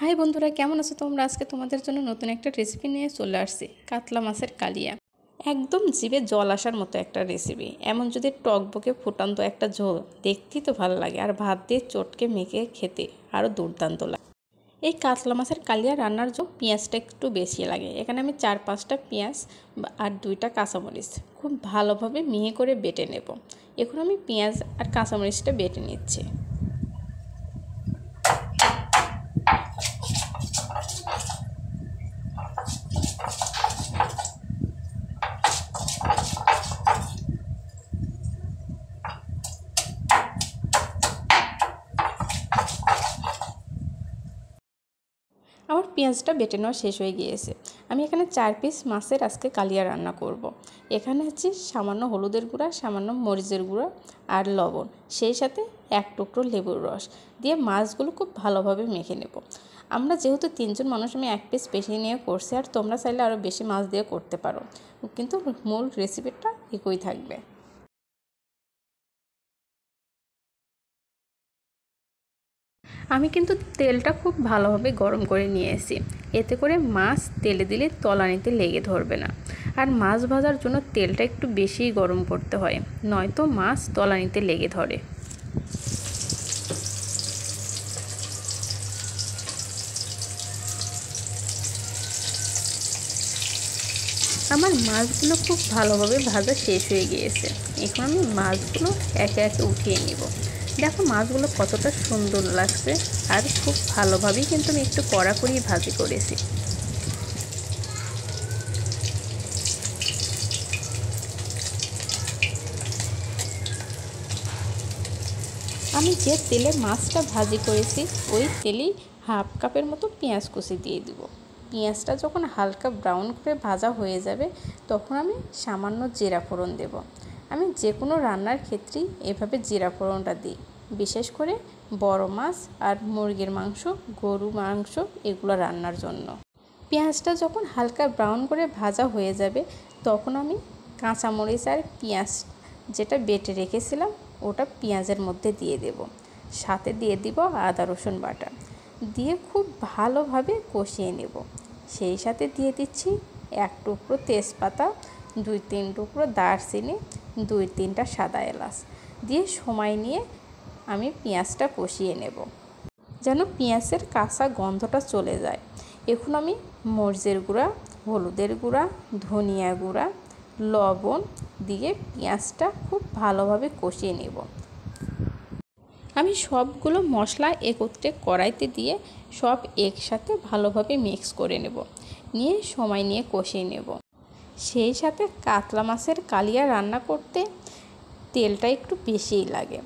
High বন্ধুরা, কেমন আছো তোমরা? আজকে তোমাদের জন্য নতুন একটা রেসিপি নিয়ে চলে আসছি, কাতলা মাছের কালিয়া। একদম জিভে জল আসার মতো একটা রেসিপি। এমন যদি টকবকে ফুটান্ত একটা ঝোল, দেখতেই তো ভালো লাগে, আর ভাত দিয়ে চটকে মেখে খেতে আরও দুর্দান্ত লাগে। এই কাতলা মাছের কালিয়া রান্নার জন্য পেঁয়াজটা একটু বেশি লাগে। এখানে আমি 4-5টা পেঁয়াজ আর 2টা কাঁচামরিচ খুব ভালোভাবে মিহি করে বেটে নেব। এখন আমি পেঁয়াজ আর কাঁচামরিচটা বেটে নিচ্ছি। আমার পেঁয়াজটা বেটে নেওয়া শেষ হয়ে গিয়েছে। আমি এখানে 4 পিস মাছের আজকে কালিয়া রান্না করব। এখানে হচ্ছে সামান্য হলুদের গুঁড়া, সামান্য মরিচের গুঁড়া আর লবণ, সেই সাথে 1 টুকরো লেবুর রস দিয়ে মাছগুলো খুব ভালোভাবে মেখে নেব। আমরা যেহেতু 3 জন মানুষ, আমি 1 পিস বেশি নিয়ে করছি, আর তোমরা চাইলে আরও বেশি মাছ দিয়ে করতে পারো, কিন্তু মূল রেসিপিটা একই থাকবে। আমি কিন্তু তেলটা খুব ভালোভাবে গরম করে নিয়েছি, এতে করে মাছ তেলে দিলে তলানিতে লেগে ধরবে না। আর মাছ ভাজার জন্য তেলটা একটু বেশিই গরম করতে হয়, নয়তো মাছ তলানিতে লেগে ধরে। আমার মাছগুলো খুব ভালোভাবে ভাজা শেষ হয়ে গিয়েছে। এখন আমি মাছগুলো একে একে উঠিয়ে নিব। দেখো মাছগুলো কতটা সুন্দর লাগছে, আর খুব ভালোভাবেই কিন্তু আমি একটু কড়া করেই ভাজি করেছি। আমি যে তেলে মাছটা ভাজি করেছি ওই তেলেই 1/2 কাপের মতো পেঁয়াজ কুচি দিয়ে দিব। পেঁয়াজটা যখন হালকা ব্রাউন করে ভাজা হয়ে যাবে, তখন আমি সামান্য জিরা ফোড়ন দেব। আমি যে কোনো রান্নার ক্ষেত্রেই এভাবে জিরা ফোড়নটা দিই, বিশেষ করে বড় মাছ আর মুরগির মাংস, গরু মাংস এগুলো রান্নার জন্য। পেঁয়াজটা যখন হালকা ব্রাউন করে ভাজা হয়ে যাবে, তখন আমি কাঁচামরিচ আর পেঁয়াজ যেটা বেটে রেখেছিলাম ওটা পেঁয়াজের মধ্যে দিয়ে দেব। সাথে দিয়ে দিব আদা রসুন বাটা, দিয়ে খুব ভালোভাবে কষিয়ে নেব। সেই সাথে দিয়ে দিচ্ছি 1 টুকরো তেজপাতা, 2-3 টুকরো দারচিনি, 2-3টা সাদা এলাচ দিয়ে সময় নিয়ে আমি পেঁয়াজটা কষিয়ে নেব, যেন পেঁয়াজের কাঁচা গন্ধটা চলে যায়। এখন আমি মরিচের গুঁড়া, হলুদের গুঁড়া, ধনিয়া গুঁড়া, লবণ দিয়ে পেঁয়াজটা খুব ভালোভাবে কষিয়ে নেব। আমি সবগুলো মশলা একত্রে কড়াইতে দিয়ে সব একসাথে ভালোভাবে মিক্স করে নেব, নিয়ে সময় নিয়ে কষিয়ে নেব। সেই সাথে কাতলা মাছের কালিয়া রান্না করতে তেলটা একটু বেশিই লাগে,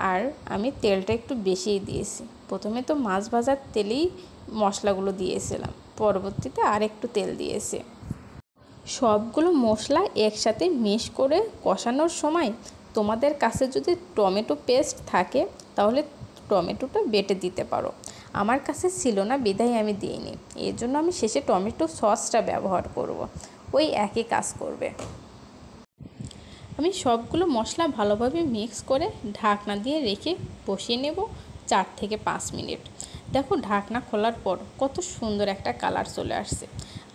আর আমি তেলটা একটু বেশিই দিয়েছি। প্রথমে তো মাছ ভাজার তেলেই মশলাগুলো দিয়েছিলাম, পরবর্তীতে আর একটু তেল দিয়েছি। সবগুলো মশলা একসাথে মিক্স করে কষানোর সময় তোমাদের কাছে যদি টমেটো পেস্ট থাকে তাহলে টমেটোটা বেটে দিতে পারো। আমার কাছে ছিল না বিধায় আমি দিইনি, এর জন্য আমি শেষে টমেটো সসটা ব্যবহার করব, ওই একই কাজ করবে। আমি সবগুলো মশলা ভালোভাবে মিক্স করে ঢাকনা দিয়ে রেখে বসিয়ে নেব 4 থেকে 5 মিনিট। দেখো ঢাকনা খোলার পর কত সুন্দর একটা কালার চলে আসছে,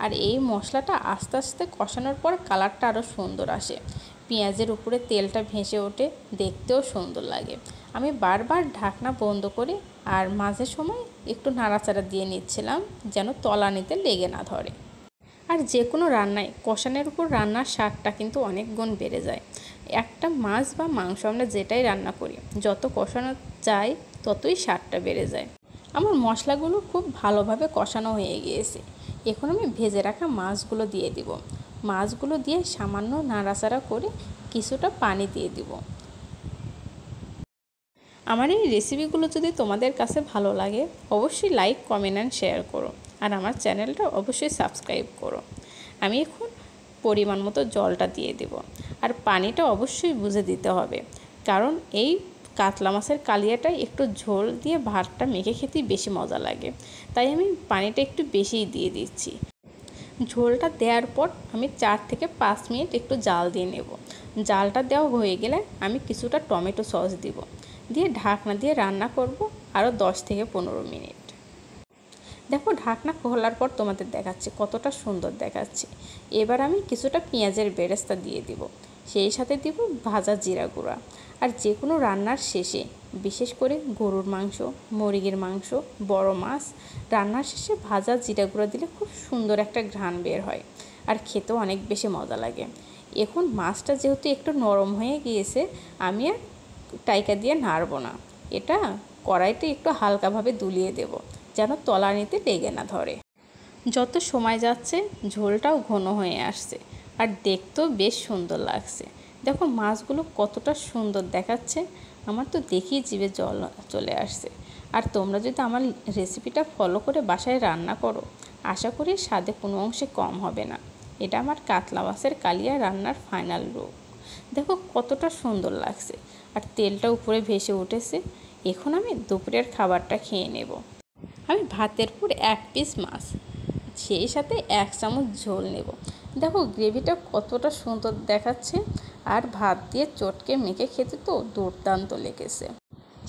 আর এই মশলাটা আস্তে আস্তে কষানোর পর কালারটা আরও সুন্দর আসে। পেঁয়াজের উপরে তেলটা ভেসে ওঠে, দেখতেও সুন্দর লাগে। আমি বারবার ঢাকনা বন্ধ করে আর মাঝে সময় একটু নাড়াচাড়া দিয়ে নিচ্ছিলাম, যেন তলানিতে লেগে না ধরে। আর যে কোনো রান্নায় কষানোর উপর রান্নার স্বাদটা কিন্তু অনেক গুণ বেড়ে যায়। একটা মাছ বা মাংস আমরা যেটাই রান্না করি, যত কষানো যায় ততই স্বাদটা বেড়ে যায়। আমার মশলাগুলো খুব ভালোভাবে কষানো হয়ে গিয়েছে। এখন আমি ভেজে রাখা মাছগুলো দিয়ে দিব। মাছগুলো দিয়ে সামান্য নাড়াচাড়া করে কিছুটা পানি দিয়ে দিব। আমার এই রেসিপিগুলো যদি তোমাদের কাছে ভালো লাগে, অবশ্যই লাইক, কমেন্ট অ্যান্ড শেয়ার করো, আর আমার চ্যানেলটা অবশ্যই সাবস্ক্রাইব করো। আমি এখন পরিমাণ মতো জলটা দিয়ে দেব, আর পানিটা অবশ্যই বুঝে দিতে হবে, কারণ এই কাতলা মাছের কালিয়াটা একটু ঝোল দিয়ে ভাতটা মেখে খেতেই বেশি মজা লাগে, তাই আমি পানিটা একটু বেশিই দিয়ে দিচ্ছি। ঝোলটা দেওয়ার পর আমি 4 থেকে 5 মিনিট একটু জাল দিয়ে নেব। জালটা দেওয়া হয়ে গেলে আমি কিছুটা টমেটো সস দিব, দিয়ে ঢাকনা দিয়ে রান্না করব আরও 10 থেকে 15 মিনিট। দেখো ঢাকনা খোলার পর তোমাদের দেখাচ্ছি কতটা সুন্দর দেখাচ্ছে। এবার আমি কিছুটা পেঁয়াজের বেরেস্তা দিয়ে দিব, সেই সাথে দিব ভাজা জিরা গুঁড়া। আর যে কোনো রান্নার শেষে, বিশেষ করে গরুর মাংস, মুরগির মাংস, বড় মাছ রান্নার শেষে ভাজা জিরা গুঁড়া দিলে খুব সুন্দর একটা ঘ্রাণ বের হয় আর খেতেও অনেক বেশি মজা লাগে। এখন মাছটা যেহেতু একটু নরম হয়ে গিয়েছে, আমি আর টাইকা দিয়ে নাড়ব না, এটা কড়াইতে একটু হালকাভাবে দুলিয়ে দেব যেন তলানিতে লেগে না ধরে। যত সময় যাচ্ছে ঝোলটাও ঘন হয়ে আসছে আর দেখতেও বেশ সুন্দর লাগছে। দেখো মাছগুলো কতটা সুন্দর দেখাচ্ছে, আমার তো দেখেই জিভে জল চলে আসছে। আর তোমরা যদি আমার রেসিপিটা ফলো করে বাসায় রান্না করো, আশা করি স্বাদে কোনো অংশে কম হবে না। এটা আমার কাতলা মাছের কালিয়া রান্নার ফাইনাল লুক। দেখো কতটা সুন্দর লাগছে আর তেলটা উপরে ভেসে উঠেছে। এখন আমি দুপুরের খাবারটা খেয়ে নেব। আমি ভাতের পর 1 পিস মাছ, সেই সাথে 1 চামচ ঝোল নেব। দেখো গ্রেভিটা কতটা সুন্দর দেখাচ্ছে আর ভাত দিয়ে চটকে মেখে খেতে তো দুর্দান্ত লেগেছে।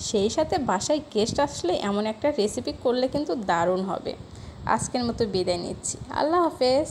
সেই সাথে বাসায় গেস্ট আসলে এমন একটা রেসিপি করলে কিন্তু দারুণ হবে। আজকের মতো বিদায় নিচ্ছি, আল্লাহ হাফেজ।